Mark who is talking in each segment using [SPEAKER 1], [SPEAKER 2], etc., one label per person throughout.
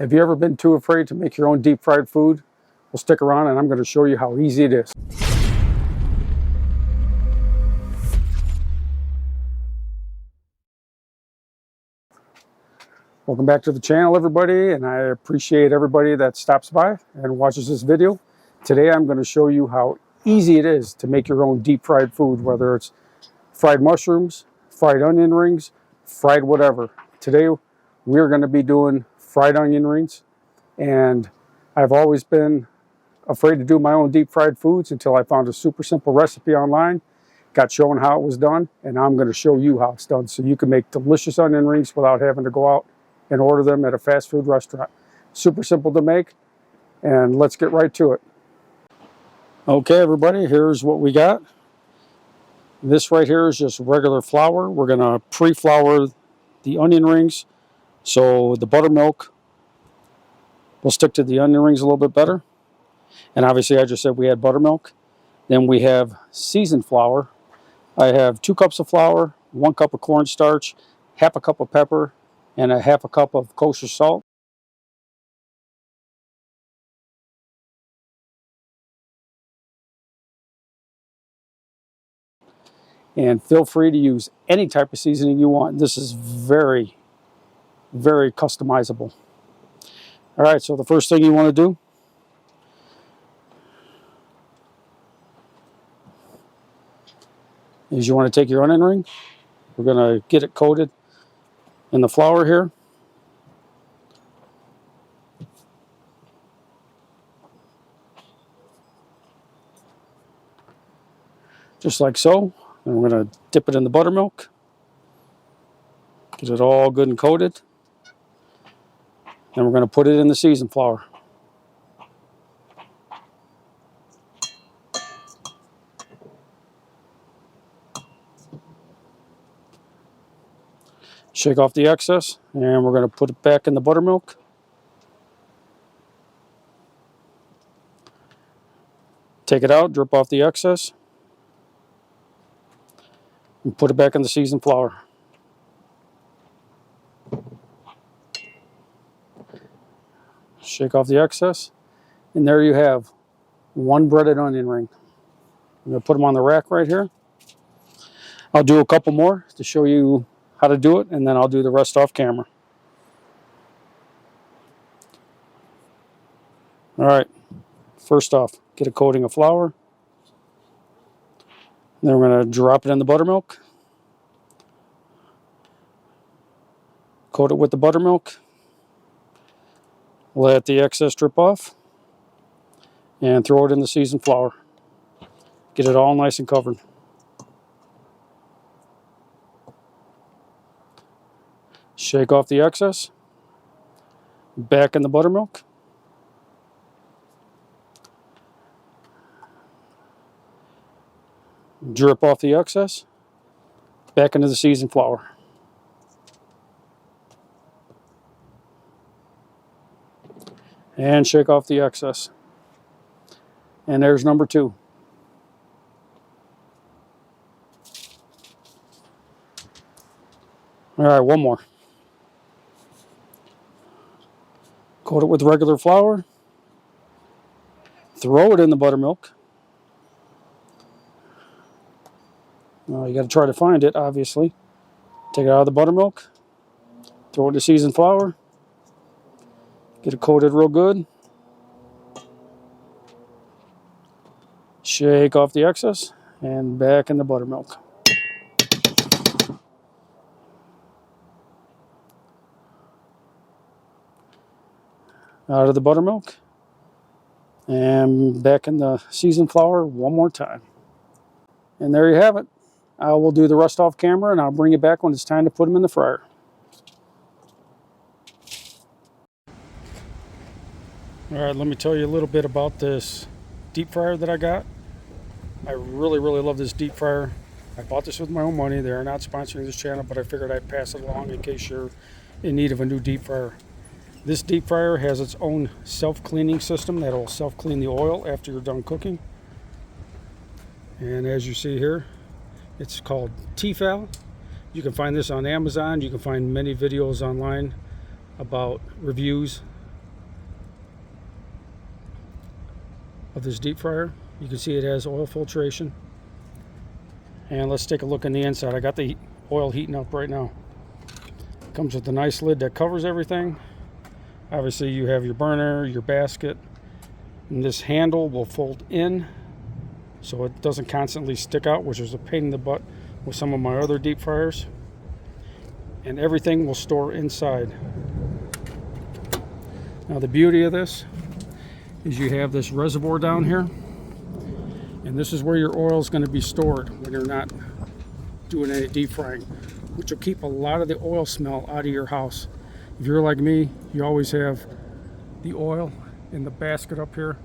[SPEAKER 1] Have you ever been too afraid to make your own deep fried food? Well, stick around and I'm going to show you how easy it is. Welcome back to the channel, everybody, and I appreciate everybody that stops by and watches this video. Today I'm going to show you how easy it is to make your own deep fried food, whether it's fried mushrooms, fried onion rings, fried whatever. Today we're going to be doing fried onion rings, and I've always been afraid to do my own deep fried foods until I found a super simple recipe online, got shown how it was done, and I'm going to show you how it's done so you can make delicious onion rings without having to go out and order them at a fast food restaurant. Super simple to make, and let's get right to it. Okay, everybody, here's what we got. This right here is just regular flour. We're going to pre-flour the onion rings so the buttermilk will stick to the onion rings a little bit better. And obviously I just said we had buttermilk. Then we have seasoned flour. I have 2 cups of flour, 1 cup of cornstarch, half a cup of pepper, and a half a cup of kosher salt. And feel free to use any type of seasoning you want. This is very, very customizable. All right, so the first thing you want to do is you want to take your onion ring. We're going to get it coated in the flour here. Just like so. And we're going to dip it in the buttermilk. Get it all good and coated. And we're going to put it in the seasoned flour. Shake off the excess, and we're going to put it back in the buttermilk. Take it out, drip off the excess, and put it back in the seasoned flour. Shake off the excess, and there you have 1 breaded onion ring. I'm going to put them on the rack right here. I'll do a couple more to show you how to do it, and then I'll do the rest off camera. All right, first off, get a coating of flour. Then we're going to drop it in the buttermilk. Coat it with the buttermilk. Let the excess drip off. And throw it in the seasoned flour. Get it all nice and covered. Shake off the excess. Back in the buttermilk. Drip off the excess. Back into the seasoned flour. And shake off the excess. And there's number 2. All right, one more. Coat it with regular flour. Throw it in the buttermilk. Well, you got to try to find it, obviously. Take it out of the buttermilk. Throw it in the seasoned flour. Get it coated real good. Shake off the excess and back in the buttermilk. Out of the buttermilk and back in the seasoned flour one more time. And there you have it. I will do the rest off camera, and I'll bring it back when it's time to put them in the fryer. All right, let me tell you a little bit about this deep fryer that I got. I really, really love this deep fryer. I bought this with my own money. They are not sponsoring this channel, but I figured I'd pass it along in case you're in need of a new deep fryer. This deep fryer has its own self-cleaning system that will self-clean the oil after you're done cooking. And as you see here, it's called T-Fal. You can find this on Amazon. You can find many videos online about reviews of this deep fryer. You can see it has oil filtration. And let's take a look on the inside. I got the oil heating up right now. Comes with a nice lid that covers everything. Obviously you have your burner, your basket, and this handle will fold in so it doesn't constantly stick out, which is a pain in the butt with some of my other deep fryers. And everything will store inside. Now the beauty of this is you have this reservoir down here, and this is where your oil is going to be stored when you're not doing any deep frying, which will keep a lot of the oil smell out of your house. If you're like me, you always have the oil in the basket up here,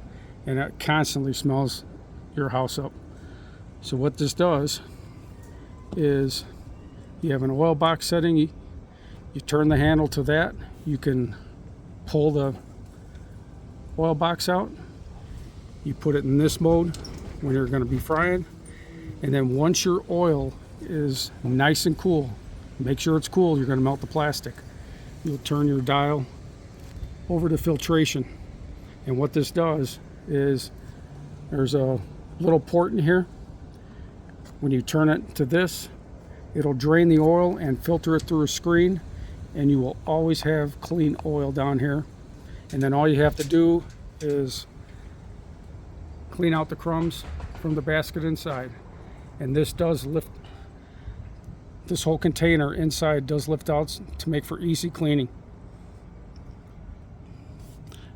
[SPEAKER 1] and it constantly smells your house up. So what this does is you have an oil box setting, you turn the handle to that, you can pull the oil box out, you put it in this mode when you're going to be frying, and then once your oil is nice and cool, make sure it's cool, you're going to melt the plastic, you'll turn your dial over to filtration. And what this does is there's a little port in here. When you turn it to this, it'll drain the oil and filter it through a screen, and you will always have clean oil down here. And then all you have to do is clean out the crumbs from the basket inside. And this does lift, this whole container inside does lift out to make for easy cleaning.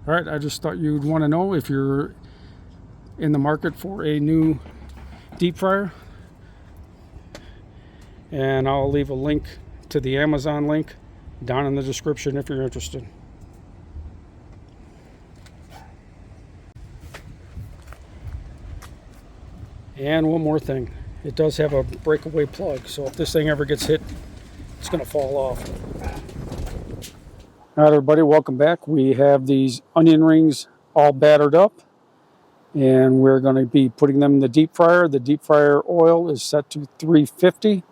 [SPEAKER 1] All right, I just thought you'd want to know if you're in the market for a new deep fryer. And I'll leave a link to the Amazon link down in the description if you're interested. And one more thing, it does have a breakaway plug, so if this thing ever gets hit, it's going to fall off. All right, everybody, welcome back. We have these onion rings all battered up, and we're going to be putting them in the deep fryer. The deep fryer oil is set to 350.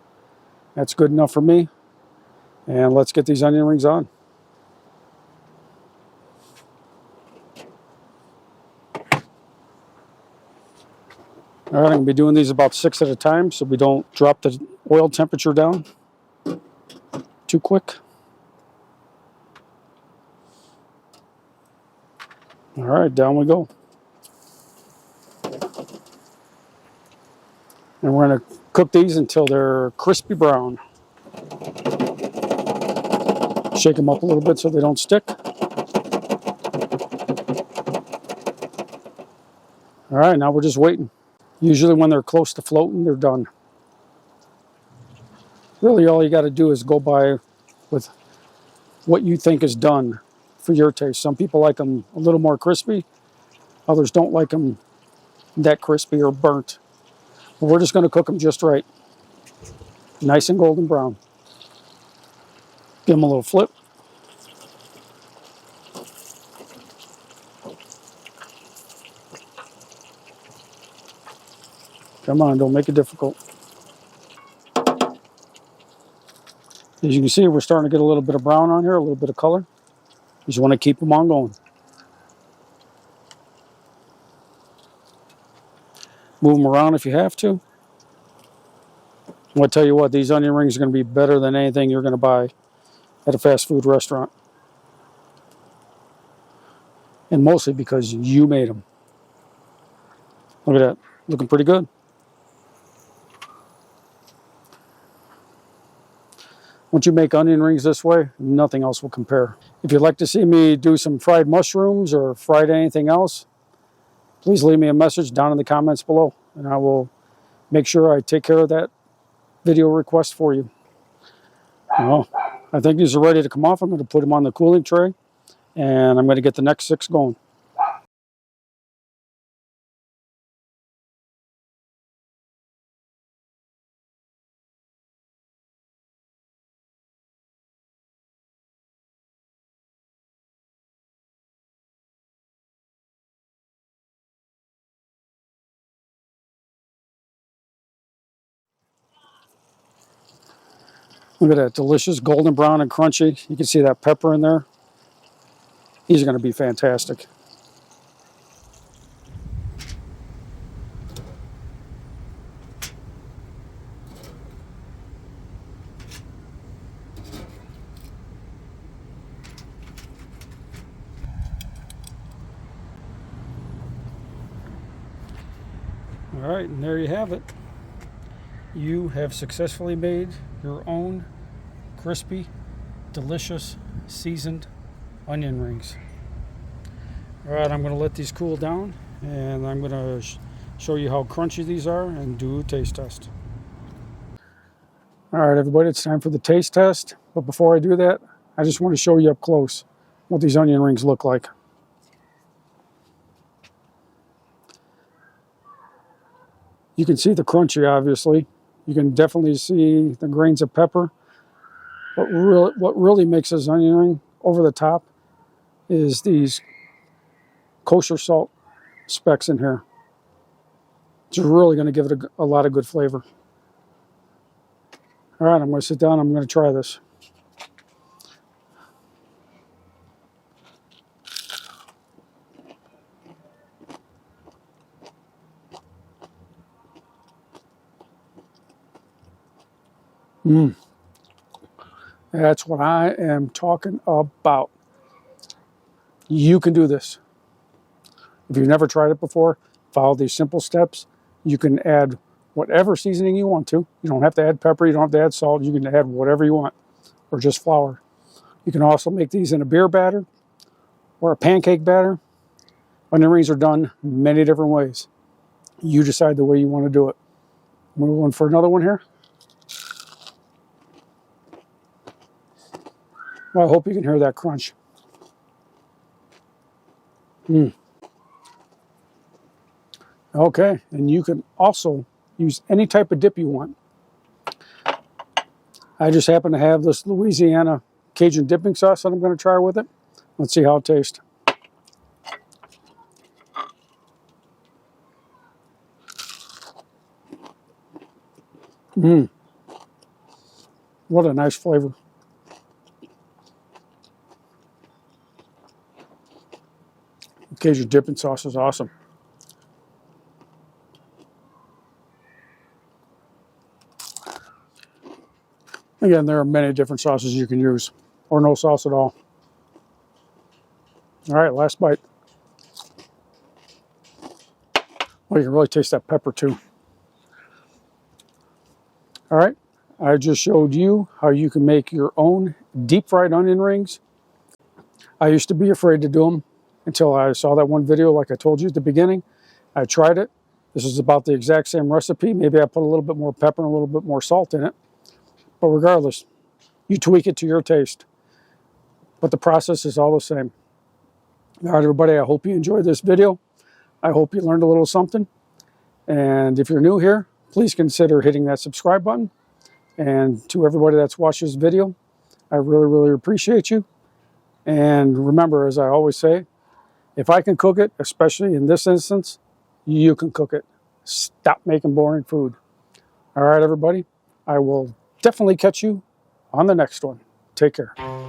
[SPEAKER 1] That's good enough for me. And let's get these onion rings on. All right, I'm going to be doing these about 6 at a time so we don't drop the oil temperature down too quick. All right, down we go. And we're going to cook these until they're crispy brown. Shake them up a little bit so they don't stick. All right, now we're just waiting. Usually when they're close to floating, they're done. Really all you got to do is go by with what you think is done for your taste. Some people like them a little more crispy. Others don't like them that crispy or burnt. But we're just going to cook them just right. Nice and golden brown. Give them a little flip. Come on, don't make it difficult. As you can see, we're starting to get a little bit of brown on here, a little bit of color. You just want to keep them on going. Move them around if you have to. I'm going to tell you what, these onion rings are going to be better than anything you're going to buy at a fast food restaurant. And mostly because you made them. Look at that, looking pretty good. Once you make onion rings this way, nothing else will compare. If you'd like to see me do some fried mushrooms or fried anything else, please leave me a message down in the comments below, and I will make sure I take care of that video request for you. Well, I think these are ready to come off. I'm going to put them on the cooling tray, and I'm going to get the next 6 going. Look at that, delicious golden brown and crunchy. You can see that pepper in there. These are going to be fantastic. All right, and there you have it. You have successfully made your own crispy, delicious, seasoned onion rings. All right, I'm going to let these cool down, and I'm going to show you how crunchy these are and do a taste test. All right, everybody, it's time for the taste test. But before I do that, I just want to show you up close what these onion rings look like. You can see the crunchy, obviously. You can definitely see the grains of pepper. What really makes this onion ring over the top is these kosher salt specks in here. It's really going to give it a lot of good flavor. All right, I'm going to sit down. I'm going to try this. That's what I am talking about. You can do this. If you've never tried it before, follow these simple steps. You can add whatever seasoning you want to. You don't have to add pepper. You don't have to add salt. You can add whatever you want, or just flour. You can also make these in a beer batter or a pancake batter. Onion rings are done many different ways. You decide the way you want to do it. Move on for another one here. Well, I hope you can hear that crunch. Okay, and you can also use any type of dip you want. I just happen to have this Louisiana Cajun dipping sauce that I'm going to try with it. Let's see how it tastes. What a nice flavor. Cajun dipping sauce is awesome. Again, there are many different sauces you can use, or no sauce at all. All right, last bite. Well, you can really taste that pepper too. All right, I just showed you how you can make your own deep fried onion rings. I used to be afraid to do them until I saw that one video like I told you at the beginning. I tried it. This is about the exact same recipe. Maybe I put a little bit more pepper and a little bit more salt in it. But regardless, you tweak it to your taste. But the process is all the same. All right, everybody, I hope you enjoyed this video. I hope you learned a little something. And if you're new here, please consider hitting that subscribe button. And to everybody that's watched this video, I really, really appreciate you. And remember, as I always say, if I can cook it, especially in this instance, you can cook it. Stop making boring food. All right, everybody, I will definitely catch you on the next one. Take care.